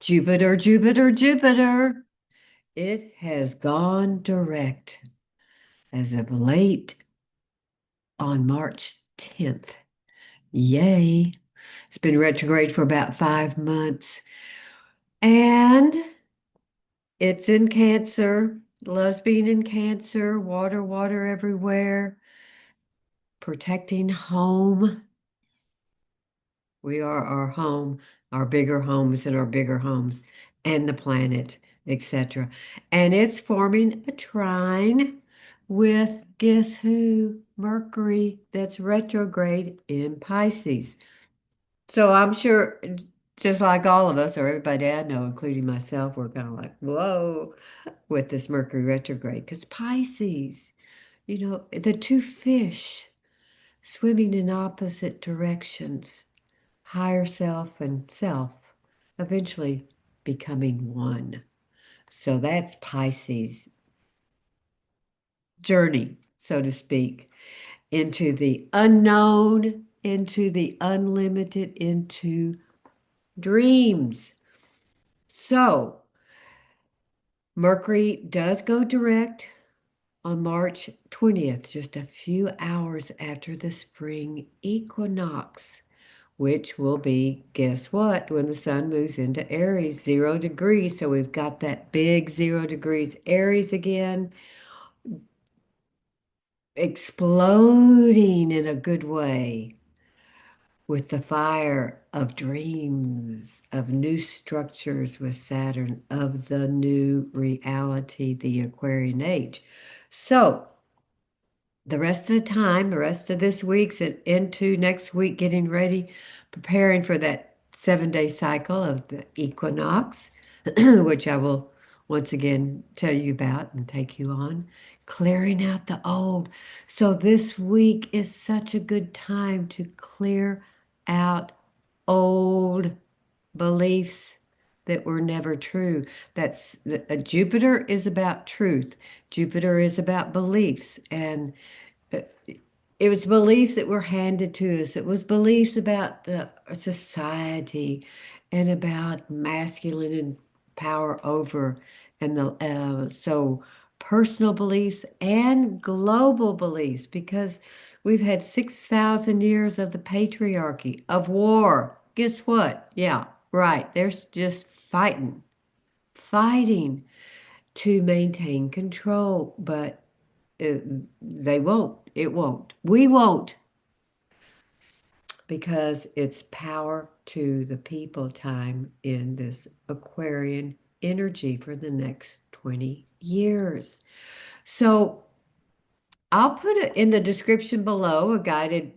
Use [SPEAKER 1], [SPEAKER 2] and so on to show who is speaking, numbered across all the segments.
[SPEAKER 1] Jupiter, Jupiter, Jupiter. It has gone direct as of late on March 10th. Yay. It's been retrograde for about 5 months. And it's in Cancer, loves being in Cancer, water, water everywhere, protecting home. We are our home, our bigger homes and our bigger homes, and the planet, etc. And it's forming a trine with, guess who? Mercury, that's retrograde in Pisces. So I'm sure, just like all of us, or everybody I know, including myself, we're kind of like, whoa, with this Mercury retrograde. Because Pisces, the two fish swimming in opposite directions, higher self and self, eventually becoming one. So that's Pisces' journey, so to speak, into the unknown, into the unlimited, into dreams. So Mercury does go direct on March 20th, just a few hours after the spring equinox, which will be, guess what, when the sun moves into Aries, 0 degrees. So we've got that big 0 degrees Aries again, exploding in a good way with the fire of dreams, of new structures with Saturn, of the new reality, the Aquarian age. So the rest of the time, the rest of this week's and into next week, getting ready, preparing for that 7 day cycle of the equinox, which I will once again tell you about and take you on, clearing out the old. So this week is such a good time to clear out old beliefs that were never true. Jupiter is about truth. Jupiter is about beliefs, and uh, it was beliefs that were handed to us. It was beliefs about the society and about masculine and power over, and the so personal beliefs and global beliefs, because we've had 6,000 years of the patriarchy, of war. Guess what? Yeah, right. They're just fighting to maintain control, but it, they won't. It won't. We won't, because it's power to the people time in this Aquarian energy for the next 20 years. So I'll put it in the description below, a guided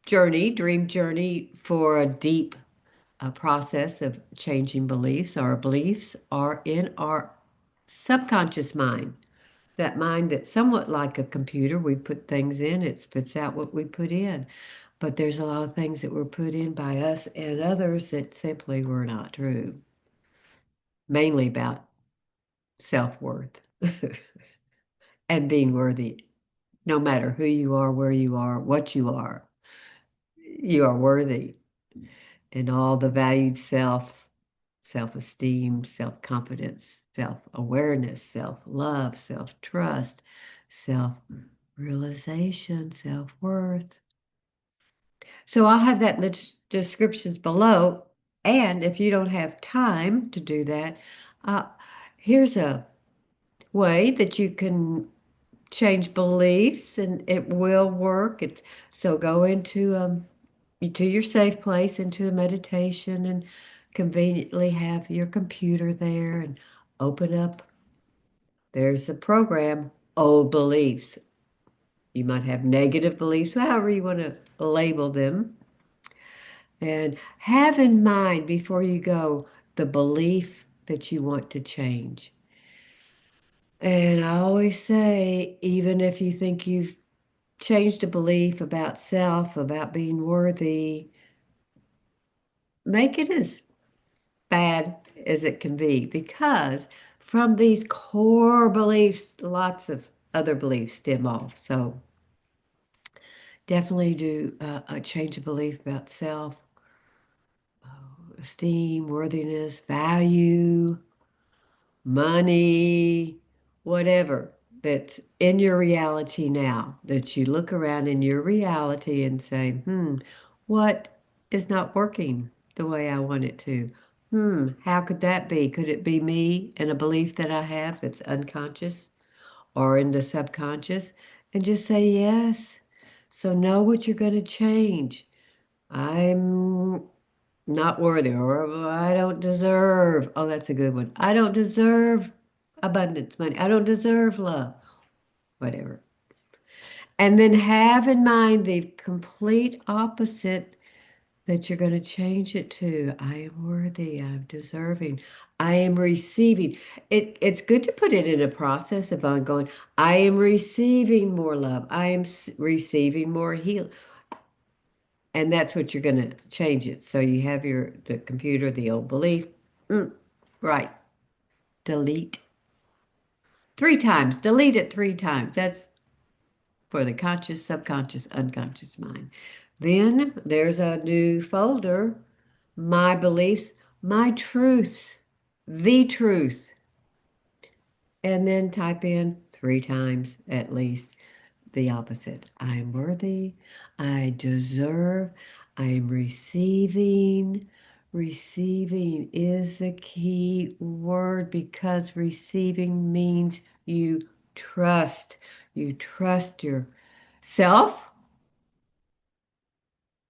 [SPEAKER 1] journey, dream journey for a deep process of changing beliefs. Our beliefs are in our subconscious mind. That mind that's somewhat like a computer. We put things in, it spits out what we put in. But there's a lot of things that were put in by us and others that simply were not true, mainly about self-worth and being worthy. No matter who you are, where you are, what you are worthy. And all the valued self-esteem, self-confidence, self-awareness, self-love, self-trust, self-realization, self-worth. So I'll have that in the descriptions below. And if you don't have time to do that, uh, here's a way that you can change beliefs, and it will work. So go into your safe place, into a meditation, and conveniently have your computer there and open up. There's a program, old beliefs. You might have negative beliefs, however you want to label them. And have in mind before you go the belief that you want to change. And I always say, even if you think you've changed a belief about self, about being worthy, make it as bad as it can be, because from these core beliefs, lots of other beliefs stem off. So definitely do a change of belief about self, self-esteem, worthiness, value, money, whatever that's in your reality now, that you look around in your reality and say, what is not working the way I want it to? How could that be? Could it be me and a belief that I have that's unconscious or in the subconscious? And just say yes. So know what you're going to change. I'm not worthy, or I don't deserve. Oh, that's a good one. I don't deserve abundance, money. I don't deserve love, whatever. And then have in mind the complete opposite that you're going to change it to. I am worthy. I'm deserving. I am receiving. It's good to put it in a process of ongoing. I am receiving more love. I am receiving more healing. And that's what you're going to change it. So you have the computer, the old belief. Right. Delete 3 times. Delete it 3 times. That's for the conscious, subconscious, unconscious mind. Then there's a new folder, my beliefs, my truths, the truth. And then type in 3 times at least the opposite. I am worthy. I deserve. I am receiving. Receiving is the key word because receiving means you trust. You trust yourself,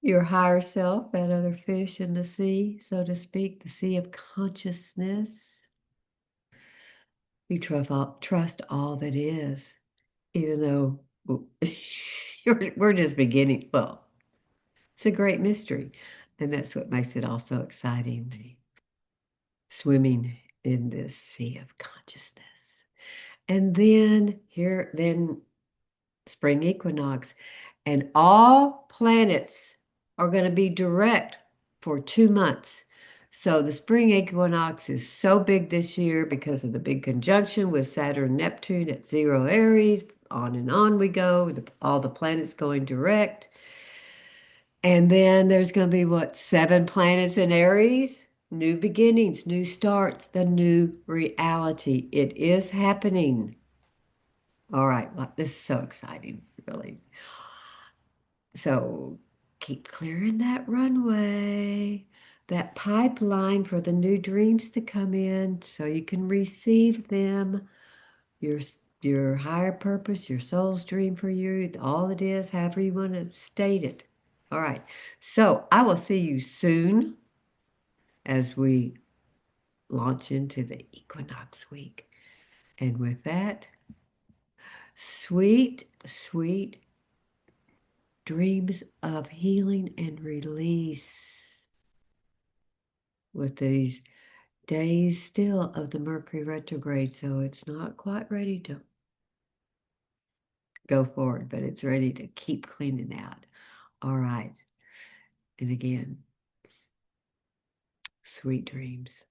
[SPEAKER 1] your higher self, that other fish in the sea, so to speak, the sea of consciousness. You trust all that is, even though we're just beginning. Well, it's a great mystery. And that's what makes it all so exciting, the swimming in this sea of consciousness. And then spring equinox, and all planets are going to be direct for 2 months. So the spring equinox is so big this year because of the big conjunction with Saturn, Neptune at 0 Aries. On and on we go, all the planets going direct. And then there's going to be what, 7 planets in Aries? New beginnings, new starts, the new reality. It is happening. All right, well, this is so exciting, really. So keep clearing that runway, that pipeline for the new dreams to come in so you can receive them. Your your higher purpose, your soul's dream for you, all it is, however you want to state it. All right. So I will see you soon as we launch into the equinox week. And with that, sweet, sweet dreams of healing and release with these days still of the Mercury retrograde. So it's not quite ready to go forward, but it's ready to keep cleaning out. All right. And again, sweet dreams.